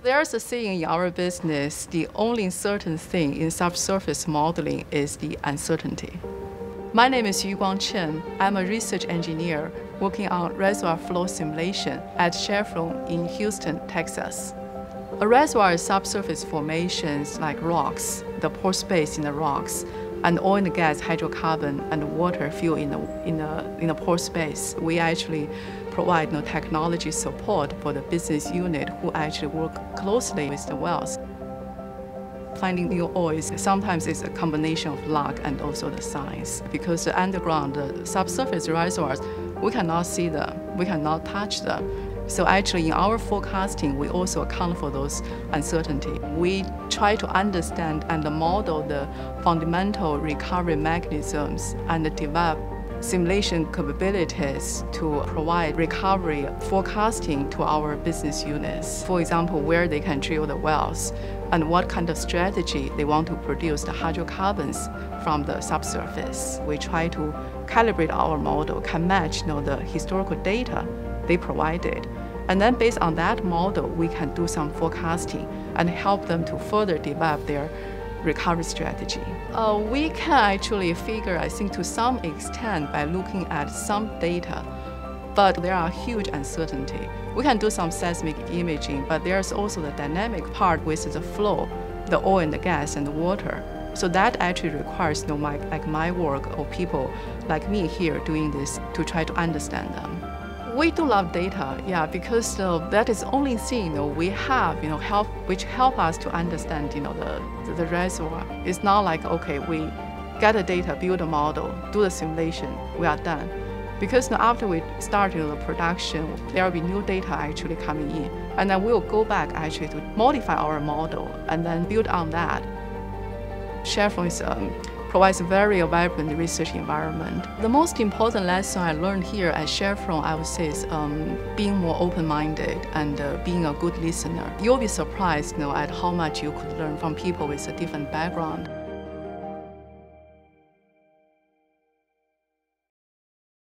There's a saying in our business, the only certain thing in subsurface modeling is the uncertainty. My name is Yuguang Chen. I'm a research engineer working on reservoir flow simulation at Chevron in Houston, Texas. A reservoir is subsurface formations like rocks, the pore space in the rocks, and oil and gas, hydrocarbon, and water fill in the pore space. We actually provide technology support for the business unit who actually work closely with the wells. Finding new oils sometimes is a combination of luck and also the science, because the underground, the subsurface reservoirs, we cannot see them, we cannot touch them. So actually in our forecasting, we also account for those uncertainty. We try to understand and model the fundamental recovery mechanisms and develop simulation capabilities to provide recovery forecasting to our business units. For example, where they can drill the wells and what kind of strategy they want to produce the hydrocarbons from the subsurface. We try to calibrate our model, can match the historical data they provided. And then based on that model, we can do some forecasting and help them to further develop their recovery strategy. We can actually figure, I think, to some extent by looking at some data, but there are huge uncertainty. We can do some seismic imaging, but there's also the dynamic part with the flow, the oil and the gas and the water. So that actually requires my work or people like me here doing this to try to understand them. We do love data, yeah, because that is the only thing we have, which help us to understand, the reservoir. It's not like, okay, we get the data, build a model, do the simulation, we are done. Because after we start the production, there will be new data actually coming in, and then we'll go back actually to modify our model and then build on that. Chevron provides a very vibrant research environment. The most important lesson I learned here at Chevron, I would say, is being more open-minded and being a good listener. You'll be surprised at how much you could learn from people with a different background.